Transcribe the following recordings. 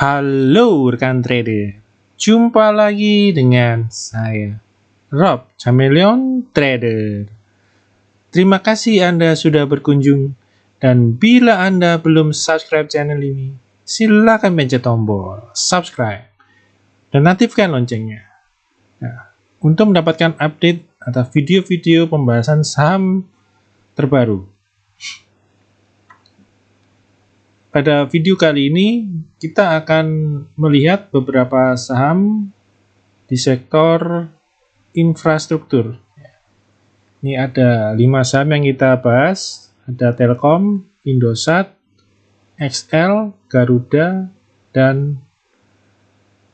Halo rekan trader, jumpa lagi dengan saya, Rob Chameleon Trader. Terima kasih Anda sudah berkunjung, dan bila Anda belum subscribe channel ini, silakan pencet tombol subscribe dan aktifkan loncengnya. Nah, untuk mendapatkan update atau video-video pembahasan saham terbaru. Pada video kali ini, kita akan melihat beberapa saham di sektor infrastruktur. Ini ada 5 saham yang kita bahas, ada Telkom, Indosat, XL, Garuda, dan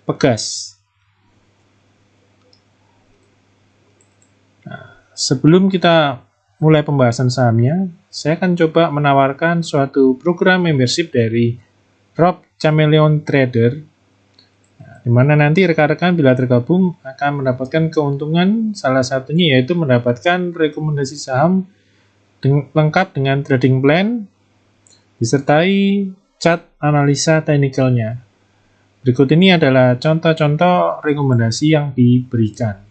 Pegas. Nah, sebelum kita mulai pembahasan sahamnya, saya akan coba menawarkan suatu program membership dari Rob Chameleon Trader, di mana nanti rekan-rekan bila tergabung akan mendapatkan keuntungan, salah satunya yaitu mendapatkan rekomendasi saham lengkap dengan trading plan, disertai chart analisa teknikalnya. Berikut ini adalah contoh-contoh rekomendasi yang diberikan.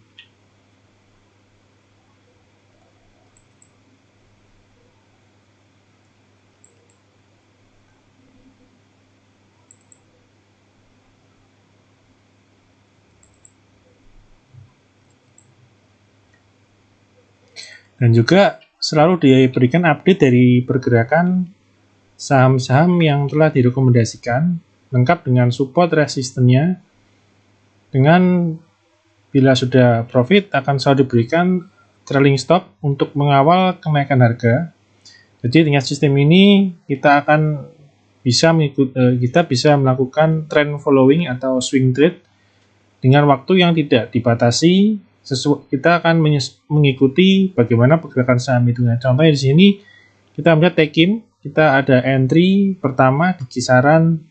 Dan juga selalu diberikan update dari pergerakan saham-saham yang telah direkomendasikan, lengkap dengan support resistennya. Dengan bila sudah profit akan selalu diberikan trailing stop untuk mengawal kenaikan harga. Jadi dengan sistem ini kita akan bisa melakukan trend following atau swing trade dengan waktu yang tidak dibatasi. Kita akan mengikuti bagaimana pergerakan saham itu. Nah, contohnya di sini kita melihat Tekim, kita ada entry pertama di kisaran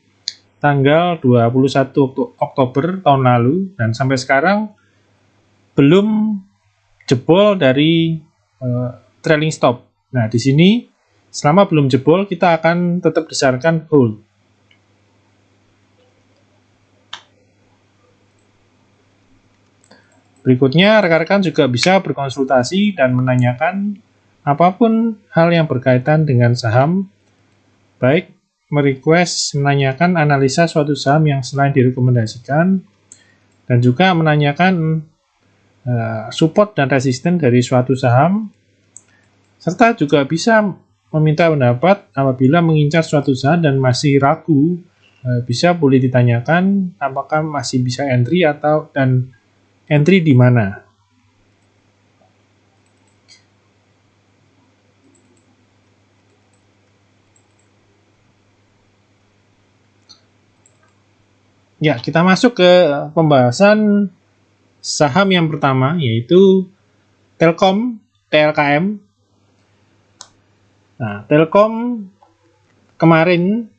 tanggal 21 Oktober tahun lalu, dan sampai sekarang belum jebol dari trailing stop. Nah, di sini selama belum jebol kita akan tetap disarankan hold. Berikutnya, rekan-rekan juga bisa berkonsultasi dan menanyakan apapun hal yang berkaitan dengan saham, baik menanyakan analisa suatu saham yang selain direkomendasikan, dan juga menanyakan support dan resisten dari suatu saham, serta juga bisa meminta pendapat apabila mengincar suatu saham dan masih ragu, boleh ditanyakan apakah masih bisa entry dan entry di mana. Ya, kita masuk ke pembahasan saham yang pertama, yaitu Telkom, TLKM. Nah, Telkom kemarin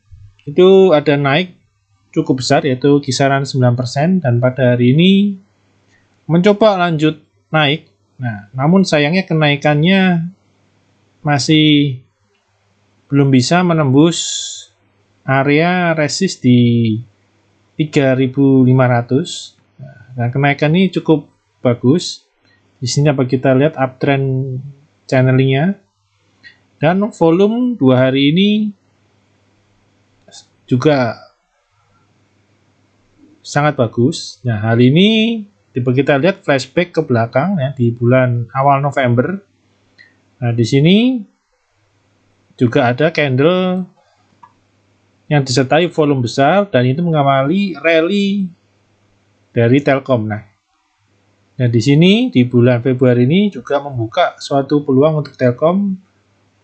itu ada naik cukup besar, yaitu kisaran 9%, dan pada hari ini mencoba lanjut naik. Nah, namun sayangnya kenaikannya masih belum bisa menembus area resist di 3.500. Nah, kenaikan ini cukup bagus. Di sini apa kita lihat uptrend channelingnya, dan volume 2 hari ini juga sangat bagus. Nah, hari ini kita lihat flashback ke belakang ya, di bulan awal November. Nah, di sini juga ada candle yang disertai volume besar, dan itu mengawali rally dari Telkom. Nah, di sini di bulan Februari ini juga membuka suatu peluang untuk Telkom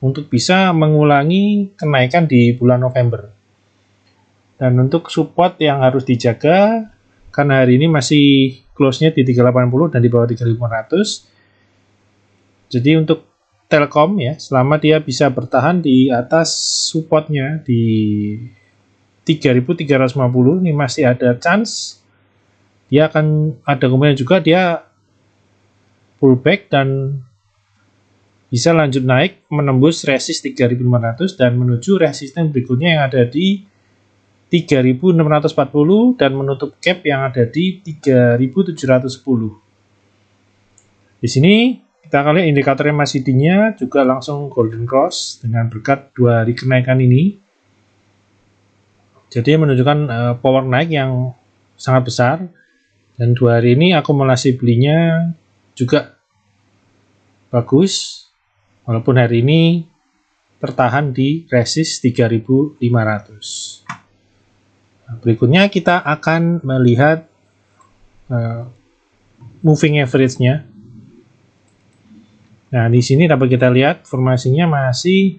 untuk bisa mengulangi kenaikan di bulan November. Dan untuk support yang harus dijaga, karena hari ini masih close-nya di 380 dan di bawah 3.500. Jadi untuk Telkom ya, selama dia bisa bertahan di atas supportnya di 3.350, ini masih ada chance. Dia akan ada kemungkinan juga dia pullback dan bisa lanjut naik menembus resist 3.500 dan menuju resisten berikutnya yang ada di 3.640 dan menutup gap yang ada di 3.710. Di sini kita akan lihat indikator MACD-nya juga langsung golden cross dengan berkat 2 hari kenaikan ini. Jadi menunjukkan power naik yang sangat besar, dan 2 hari ini akumulasi belinya juga bagus, walaupun hari ini tertahan di resist 3.500. Berikutnya kita akan melihat moving average-nya. Nah, di sini dapat kita lihat formasinya masih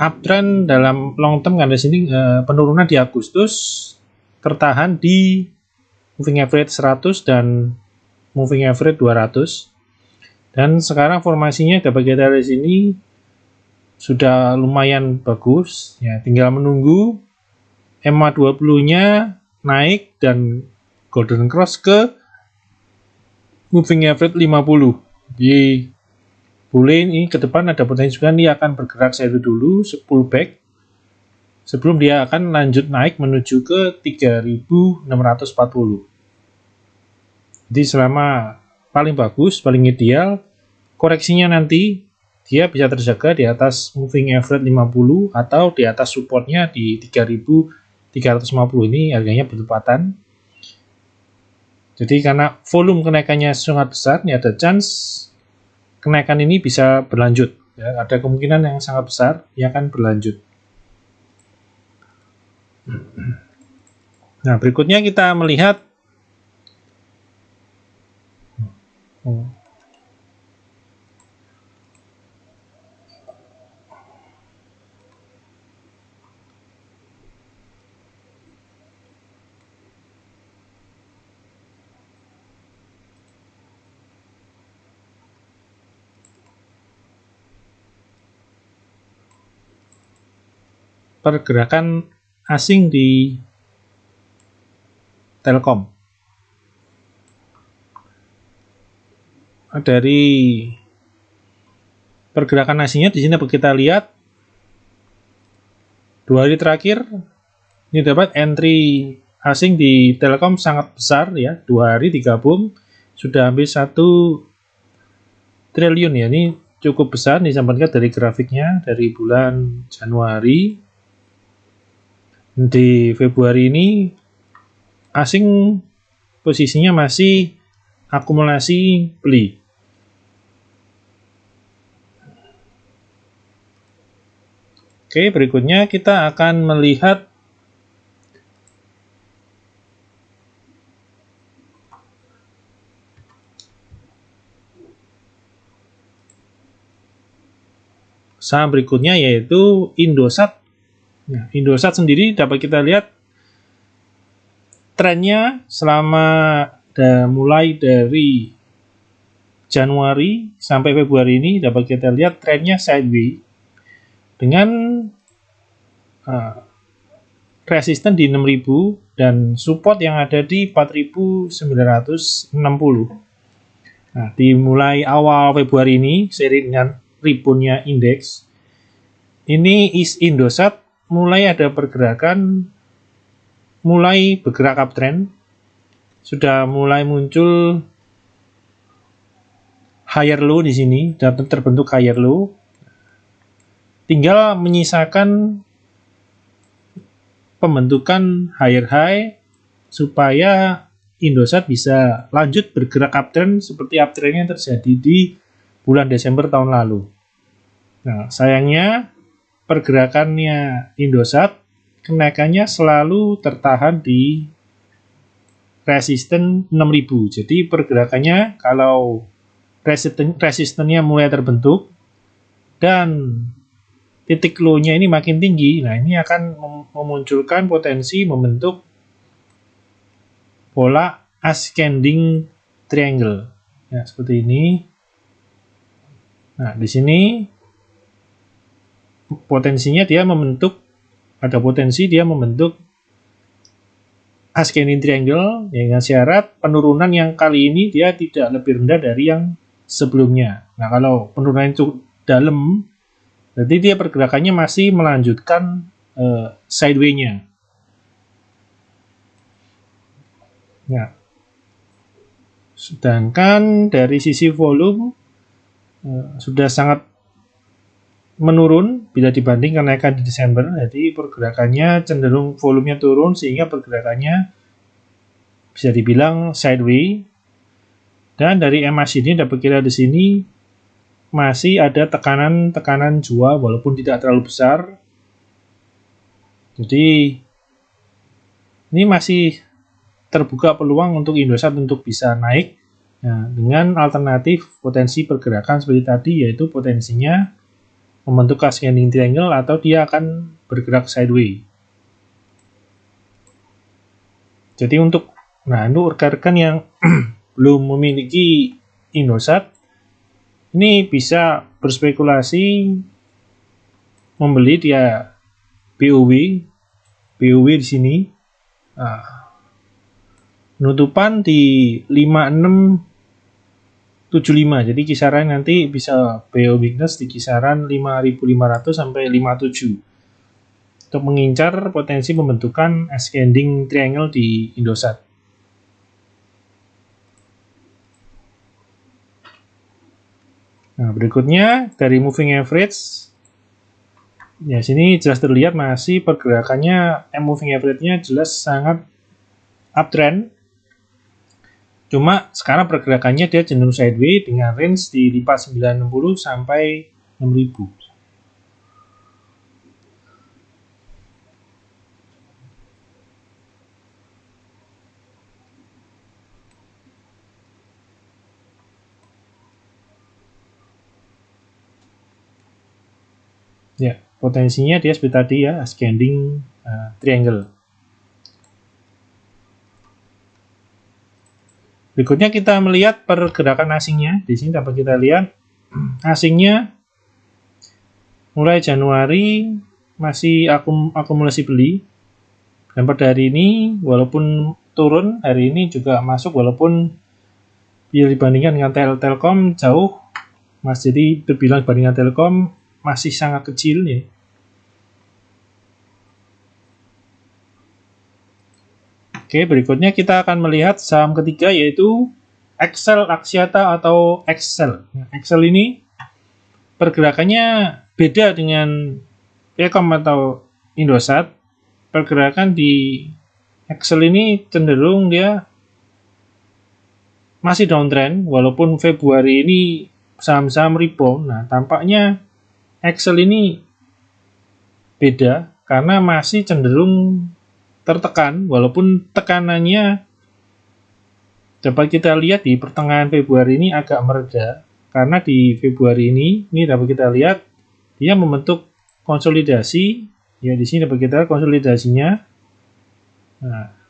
uptrend dalam long term, karena di sini penurunan di Agustus tertahan di moving average 100 dan moving average 200. Dan sekarang formasinya dapat kita lihat di sini sudah lumayan bagus, ya, tinggal menunggu MA20-nya naik dan golden cross ke moving average 50. Jadi boleh ini ke depan ada potensi juga dia akan bergerak satu dulu, pullback, sebelum dia akan lanjut naik menuju ke 3.640. Jadi selama paling bagus, paling ideal, koreksinya nanti dia bisa terjaga di atas moving average 50 atau di atas supportnya di 3.350. Ini harganya bertepatan. Jadi karena volume kenaikannya sangat besar, ini ada chance kenaikan ini bisa berlanjut. Ya, ada kemungkinan yang sangat besar yang akan berlanjut. Nah, berikutnya kita melihat pergerakan asing di Telkom. Dari pergerakan asingnya di sini kita lihat 2 hari terakhir ini dapat entry asing di Telkom sangat besar, ya. 2 hari digabung sudah hampir 1 triliun, ya. Ini cukup besar disambungkan dari grafiknya dari bulan Januari. Di Februari ini asing posisinya masih akumulasi beli. Oke, berikutnya kita akan melihat saham berikutnya, yaitu Indosat. Nah, Indosat sendiri dapat kita lihat trennya selama mulai dari Januari sampai Februari ini dapat kita lihat trennya sideways dengan resisten di 6.000 dan support yang ada di 4.960. Nah, dimulai awal Februari ini seri dengan reboundnya indeks ini Indosat mulai ada pergerakan, mulai bergerak uptrend, sudah mulai muncul higher low di sini, dan terbentuk higher low. Tinggal menyisakan pembentukan higher high supaya Indosat bisa lanjut bergerak uptrend seperti uptrend yang terjadi di bulan Desember tahun lalu. Nah, sayangnya pergerakannya Indosat kenaikannya selalu tertahan di resisten 6.000. Jadi pergerakannya kalau resistennya mulai terbentuk dan titik low-nya ini makin tinggi, nah ini akan memunculkan potensi membentuk pola ascending triangle. Ya, seperti ini. Nah, di sini potensinya dia membentuk, ada potensi dia membentuk ascending triangle dengan syarat penurunan yang kali ini dia tidak lebih rendah dari yang sebelumnya. Nah, kalau penurunan itu dalam, berarti dia pergerakannya masih melanjutkan sideway-nya. Ya. Sedangkan dari sisi volume sudah sangat menurun bila dibanding kenaikan di Desember. Jadi pergerakannya cenderung volumenya turun sehingga pergerakannya bisa dibilang sideway. Dan dari MACD dapat kita di sini masih ada tekanan jual walaupun tidak terlalu besar. Jadi ini masih terbuka peluang untuk Indosat untuk bisa naik dengan alternatif potensi pergerakan seperti tadi, yaitu potensinya membentuk ascending triangle atau dia akan bergerak sideway. Jadi untuk rekan-rekan yang belum memiliki Indosat, ini bisa berspekulasi membeli dia BOW di sini. Penutupan di 5675. Jadi kisaran nanti bisa BO weakness di kisaran 5.500 sampai 57 untuk mengincar potensi pembentukan ascending triangle di Indosat. Nah, berikutnya dari moving average. Ya, sini jelas terlihat masih pergerakannya moving average-nya jelas sangat uptrend. Cuma sekarang pergerakannya dia cenderung sideway dengan range di 4960 sampai 6000. Ya, potensinya dia seperti tadi ya, ascending triangle. Berikutnya kita melihat pergerakan asingnya. Di sini dapat kita lihat asingnya mulai Januari masih akumulasi beli. Dan pada hari ini walaupun turun, hari ini juga masuk walaupun bila dibandingkan dengan Telkom jauh. Jadi terbilang dibandingkan Telkom masih sangat kecil nih. Oke, berikutnya kita akan melihat saham ketiga yaitu Excel Axiata atau Excel. Excel ini pergerakannya beda dengan Telkom atau Indosat. Pergerakan di Excel ini cenderung dia masih downtrend walaupun Februari ini saham-saham rebound. Nah, tampaknya Excel ini beda karena masih cenderung tertekan walaupun tekanannya dapat kita lihat di pertengahan Februari ini agak mereda karena di Februari ini dapat kita lihat dia membentuk konsolidasi ya. Di sini dapat kita lihat konsolidasinya.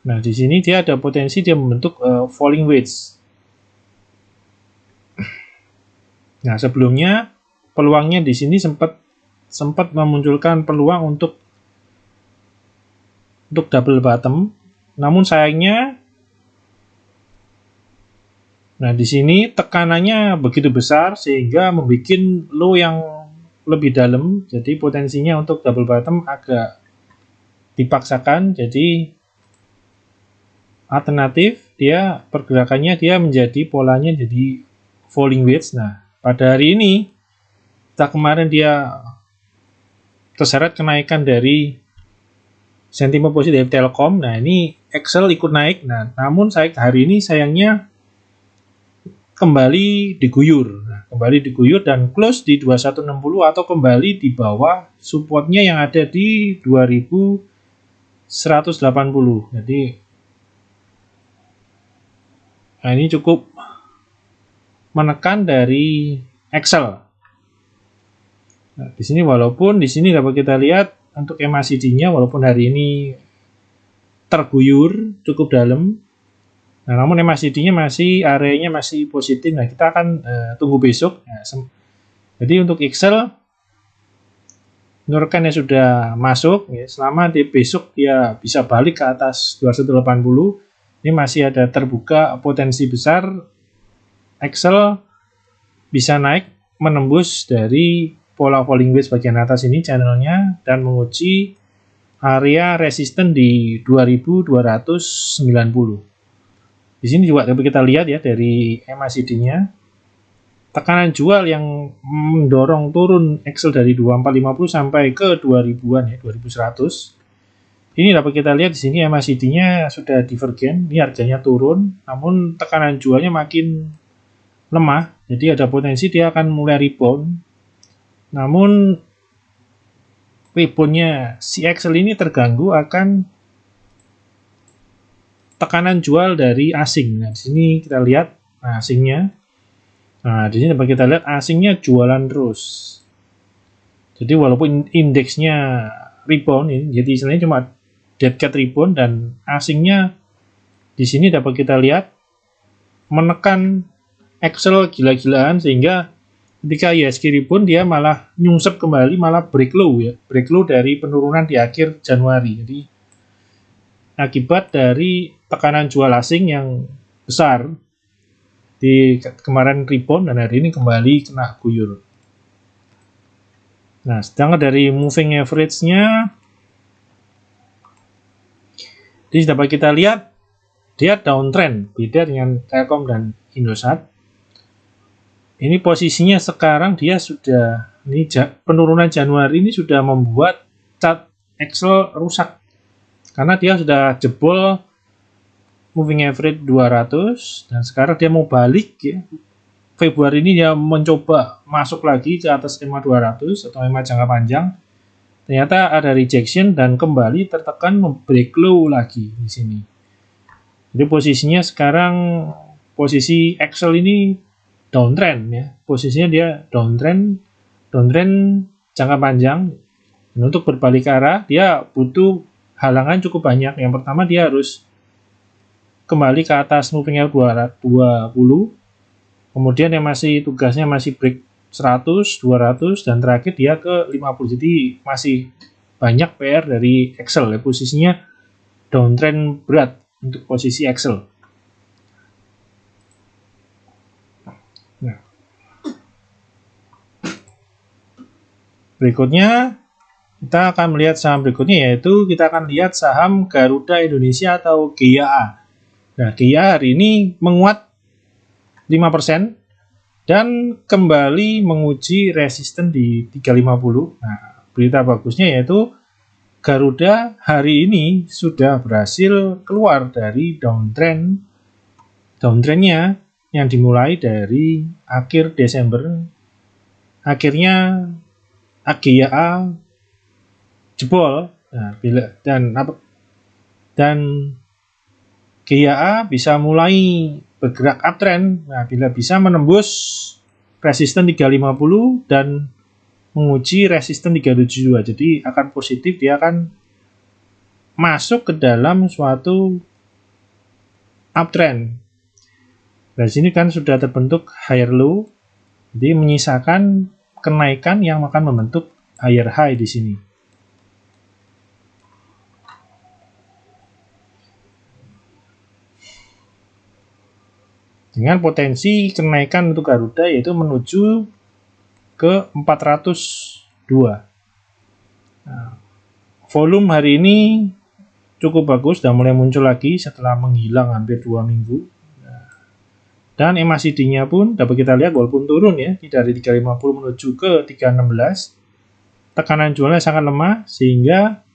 Nah di sini dia ada potensi dia membentuk falling wedge. Nah sebelumnya peluangnya di sini sempat memunculkan peluang untuk double bottom, namun sayangnya, nah di sini tekanannya begitu besar sehingga membuat low yang lebih dalam, jadi potensinya untuk double bottom agak dipaksakan. Jadi alternatif dia pergerakannya dia menjadi polanya jadi falling wedge. Nah pada hari ini, setelah kemarin dia terseret kenaikan dari sentimen positif dari Telkom. Nah, ini Excel ikut naik. Nah, namun hari ini sayangnya kembali diguyur. Nah, kembali diguyur dan close di 2160 atau kembali di bawah supportnya yang ada di 2180. Jadi nah ini cukup menekan dari Excel. Nah, di sini walaupun di sini dapat kita lihat untuk MACD-nya walaupun hari ini terguyur cukup dalam. Nah, namun MACD-nya masih areanya masih positif. Nah, kita akan tunggu besok. Nah, jadi untuk Excel rekan yang sudah masuk ya, selama di besok dia bisa balik ke atas 2180, ini masih ada terbuka potensi besar Excel bisa naik menembus dari pola falling wedge bagian atas ini channelnya dan menguji area resisten di 2290. Di sini juga dapat kita lihat ya dari MACD-nya. Tekanan jual yang mendorong turun Excel dari 2450 sampai ke 2000-an ya, 2100. Ini dapat kita lihat di sini MACD-nya sudah divergen, ini harganya turun, namun tekanan jualnya makin lemah, jadi ada potensi dia akan mulai rebound. Namun reboundnya si Excel ini terganggu akan tekanan jual dari asing. Nah, di sini kita lihat asingnya. Nah, di sini dapat kita lihat asingnya jualan terus. Jadi walaupun indeksnya rebound ini, jadi istilahnya cuma dead cat rebound, dan asingnya di sini dapat kita lihat menekan Excel gila-gilaan, sehingga ketika IHSG rebound dia malah nyungsep kembali, malah break low ya, break low dari penurunan di akhir Januari. Jadi akibat dari tekanan jual asing yang besar di kemarin rebound dan hari ini kembali kena guyur. Nah, sedangkan dari moving average-nya di sini dapat kita lihat dia downtrend, beda dengan Telkom dan Indosat. Ini posisinya sekarang dia sudah, ini penurunan Januari ini sudah membuat chart Excel rusak karena dia sudah jebol moving average 200 dan sekarang dia mau balik ya. Februari ini dia mencoba masuk lagi ke atas EMA 200 atau EMA jangka panjang. Ternyata ada rejection dan kembali tertekan break low lagi di sini. Jadi posisinya sekarang posisi Excel ini downtrend ya. Posisinya dia downtrend jangka panjang. Dan untuk berbalik arah dia butuh halangan cukup banyak. Yang pertama dia harus kembali ke atas moving average 220. Kemudian yang tugasnya masih break 100, 200, dan terakhir dia ke 50. Jadi masih banyak PR dari Excel ya. Posisinya downtrend berat untuk posisi Excel. Nah. Berikutnya kita akan melihat saham berikutnya, yaitu kita akan lihat saham Garuda Indonesia atau GIA. Nah, GIA hari ini menguat 5% dan kembali menguji resisten di 350. Nah, berita bagusnya yaitu Garuda hari ini sudah berhasil keluar dari downtrendnya yang dimulai dari akhir Desember. Akhirnya GIA jebol. Nah, dan GIA bisa mulai bergerak uptrend. Nah, bila bisa menembus resisten 350 dan menguji resisten 372, jadi akan positif, dia akan masuk ke dalam suatu uptrend. Dari sini kan sudah terbentuk higher low, jadi menyisakan kenaikan yang akan membentuk higher high di sini. Dengan potensi kenaikan untuk Garuda yaitu menuju ke 402. Nah, volume hari ini cukup bagus dan mulai muncul lagi setelah menghilang hampir 2 minggu. Nah, dan MACD-nya pun dapat kita lihat walaupun turun ya, dari 350 menuju ke 316. Tekanan jualnya sangat lemah sehingga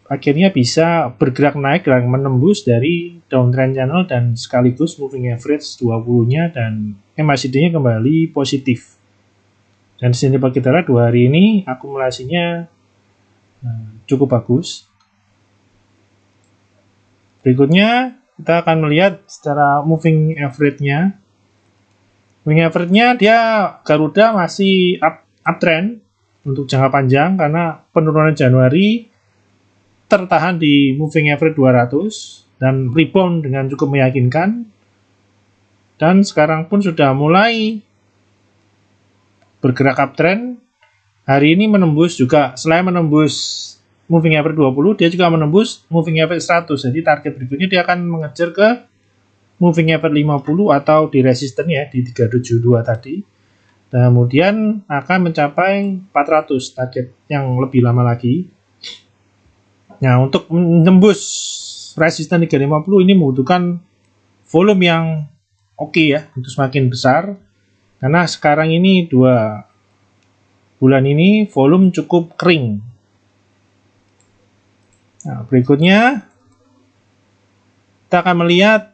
akhirnya bisa bergerak naik dan menembus dari downtrend channel dan sekaligus moving average 20-nya dan MACD-nya kembali positif. Dan di sini kita lihat 2 hari ini akumulasinya cukup bagus. Berikutnya kita akan melihat secara moving average-nya. Moving average-nya dia Garuda masih uptrend untuk jangka panjang karena penurunan Januari tertahan di moving average 200 dan rebound dengan cukup meyakinkan, dan sekarang pun sudah mulai bergerak uptrend. Hari ini menembus juga, selain menembus moving average 20, dia juga menembus moving average 100. Jadi target berikutnya dia akan mengejar ke moving average 50 atau di resisten ya di 372 tadi. Kemudian akan mencapai 400 target yang lebih lama lagi. Nah, untuk menembus resisten 350 ini membutuhkan volume yang oke ya, untuk semakin besar. Karena sekarang ini 2 bulan ini volume cukup kering. Nah, berikutnya kita akan melihat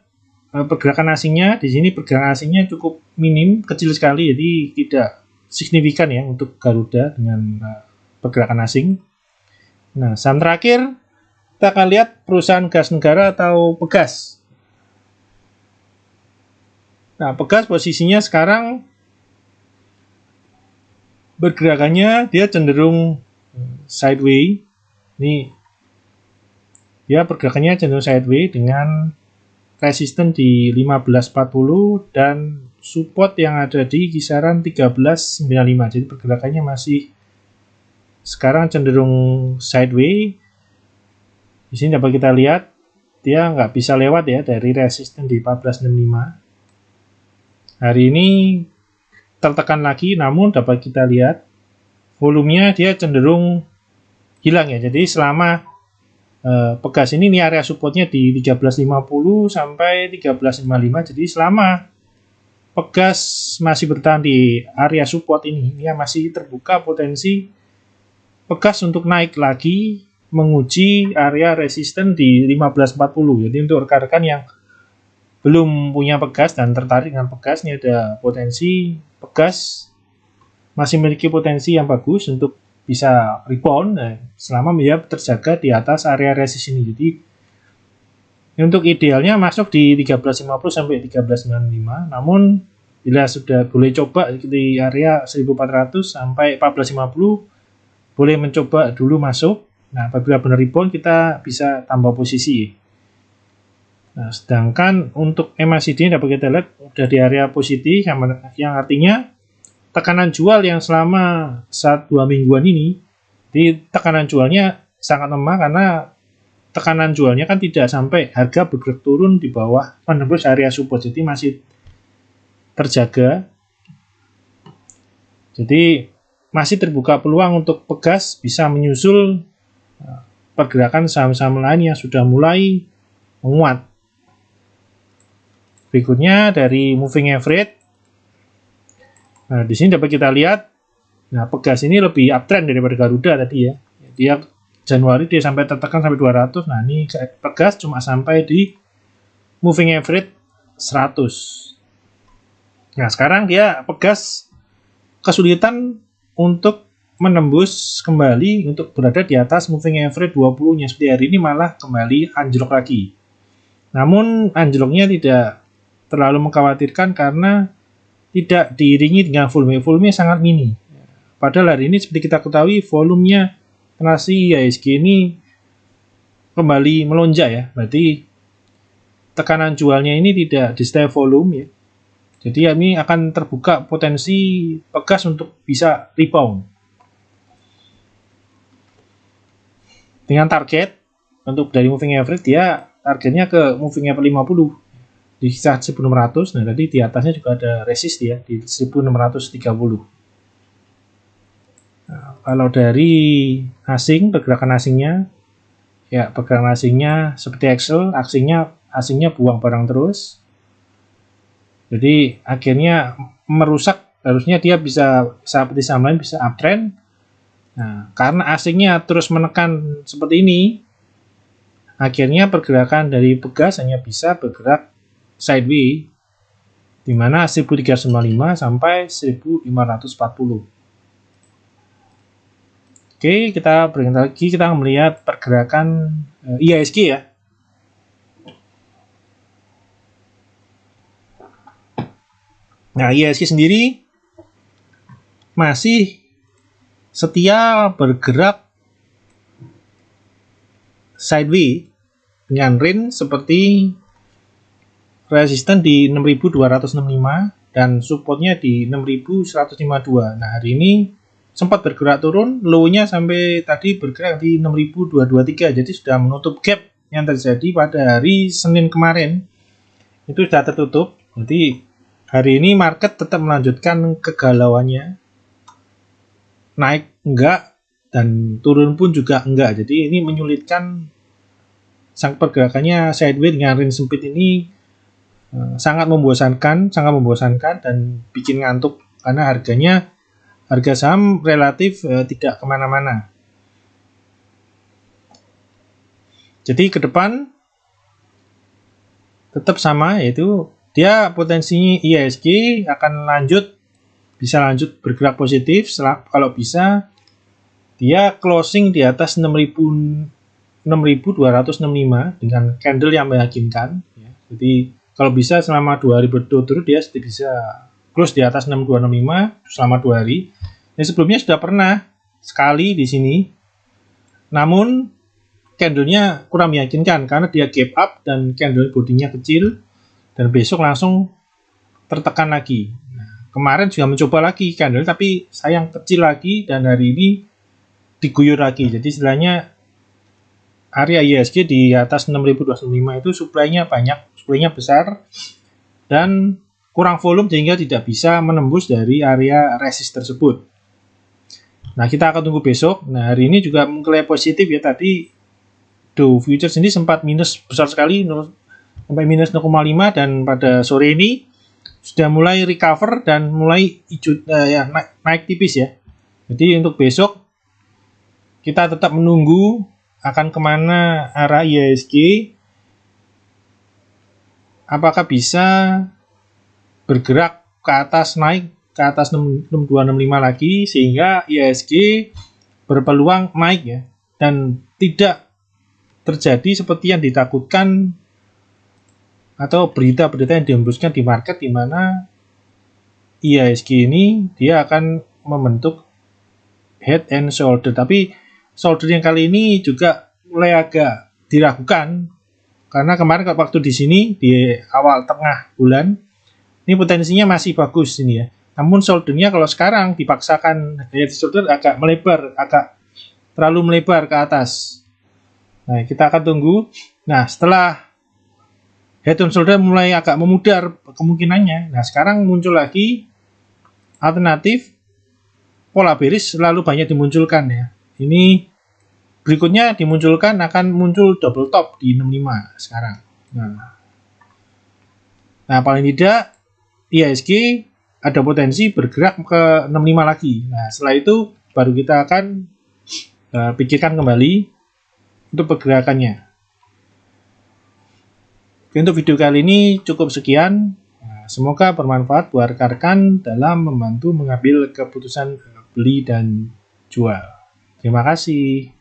pergerakan asingnya. Di sini pergerakan asingnya cukup minim, kecil sekali, jadi tidak signifikan ya untuk Garuda dengan pergerakan asing. Nah, saham terakhir kita akan lihat perusahaan gas negara atau Pegas. Nah, Pegas posisinya sekarang bergerakannya dia cenderung sideways. Ini dia pergerakannya cenderung sideways dengan resisten di 1540 dan support yang ada di kisaran 1395. Jadi pergerakannya masih sekarang cenderung sideways. Di sini dapat kita lihat dia nggak bisa lewat ya dari resisten di 1465. Hari ini tertekan lagi, namun dapat kita lihat volumenya dia cenderung hilang ya. Jadi selama Pegas ini area supportnya di 1350 sampai 1355. Jadi selama Pegas masih bertahan di area support ini masih terbuka potensi Pegas untuk naik lagi menguji area resisten di 1540. Jadi untuk rekan-rekan yang belum punya Pegas dan tertarik dengan Pegas, ini ada potensi Pegas masih memiliki potensi yang bagus untuk bisa rebound selama dia terjaga di atas area resisten ini. Jadi untuk idealnya masuk di 1350 sampai 1395. Namun bila sudah boleh coba di area 1400 sampai 1450, boleh mencoba dulu masuk. Nah, apabila benar rebound kita bisa tambah posisi. Nah, sedangkan untuk MACD dapat kita lihat udah di area positif yang artinya tekanan jual yang selama 1-2 mingguan ini, di tekanan jualnya sangat lemah karena tekanan jualnya kan tidak sampai harga bergerak turun di bawah menembus area support, jadi masih terjaga. Jadi masih terbuka peluang untuk Pegas bisa menyusul pergerakan saham-saham lain yang sudah mulai menguat. Berikutnya dari moving average. Nah, di sini dapat kita lihat, nah Pegas ini lebih uptrend daripada Garuda tadi ya. Dia Januari dia sampai tertekan sampai 200. Nah, ini Pegas cuma sampai di moving average 100. Nah, sekarang dia Pegas kesulitan untuk menembus kembali untuk berada di atas moving average 20-nya. Seperti hari ini malah kembali anjlok lagi. Namun anjloknya tidak terlalu mengkhawatirkan karena tidak diiringi dengan volume sangat mini. Padahal hari ini seperti kita ketahui volumenya transaksi IHSG ini kembali melonjak ya. Berarti tekanan jualnya ini tidak di stay volume ya. Jadi ini akan terbuka potensi Pegas untuk bisa rebound. Dengan target untuk dari moving average dia targetnya ke moving average 50. Di kisah 1600. Nah, tadi di atasnya juga ada resist ya di 1630. Nah, kalau dari asing, pergerakan asingnya ya pergerakan asingnya seperti Excel, asingnya buang barang terus. Jadi akhirnya merusak, harusnya dia bisa seperti saham lain bisa uptrend. Nah, karena asingnya terus menekan seperti ini, akhirnya pergerakan dari Pegas hanya bisa bergerak sideways di mana 1395 sampai 1540. Oke, kita bergerak lagi, kita melihat pergerakan IHSG ya. Nah, IHSG sendiri masih setia bergerak sideways dengan range seperti resisten di 6265 dan supportnya di 6152. Nah, hari ini sempat bergerak turun, low-nya sampai tadi bergerak di 6223. Jadi sudah menutup gap yang terjadi pada hari Senin kemarin. Itu sudah tertutup. Jadi hari ini market tetap melanjutkan kegalauannya, naik enggak dan turun pun juga enggak. Jadi ini menyulitkan sang pergerakannya sideways dengan range sempit ini sangat membosankan dan bikin ngantuk karena harga saham relatif tidak kemana-mana. Jadi ke depan tetap sama, yaitu dia potensinya IHSG akan bisa lanjut bergerak positif kalau bisa dia closing di atas 6.265 dengan candle yang meyakinkan ya. Jadi kalau bisa selama 2 hari berturut-turut dia bisa close di atas 6.265 selama 2 hari. Yang sebelumnya sudah pernah sekali di sini, namun candlenya kurang meyakinkan karena dia gap up dan candle bodinya kecil dan besok langsung tertekan lagi. Nah, kemarin juga mencoba lagi candle tapi sayang kecil lagi dan hari ini diguyur lagi. Jadi istilahnya area IHSG di atas 6.205 itu supply-nya banyak, supply-nya besar dan kurang volume sehingga tidak bisa menembus dari area resist tersebut. Nah, kita akan tunggu besok. Nah, hari ini juga mulai positif ya, tadi Dow Futures ini sempat minus besar sekali sampai minus 0,5 dan pada sore ini sudah mulai recover dan mulai naik tipis ya. Jadi untuk besok kita tetap menunggu akan kemana arah IHSG, apakah bisa bergerak ke atas, naik ke atas 6265 lagi sehingga IHSG berpeluang naik ya, dan tidak terjadi seperti yang ditakutkan atau berita-berita yang dihembuskan di market di mana IHSG ini dia akan membentuk head and shoulder, tapi shoulder yang kali ini juga mulai agak diragukan karena kemarin waktu di sini di awal tengah bulan ini potensinya masih bagus ini ya. Namun shouldernya kalau sekarang dipaksakan head shoulder agak terlalu melebar ke atas. Nah, kita akan tunggu. Nah, setelah head and shoulder mulai agak memudar kemungkinannya. Nah, sekarang muncul lagi alternatif pola bearish selalu banyak dimunculkan ya. Ini berikutnya dimunculkan akan muncul double top di 65 sekarang. Nah, paling tidak IHSG ada potensi bergerak ke 65 lagi. Nah, setelah itu baru kita akan pikirkan kembali untuk pergerakannya. Oke, untuk video kali ini cukup sekian. Nah, semoga bermanfaat buat rekan-rekan dalam membantu mengambil keputusan beli dan jual. Terima kasih.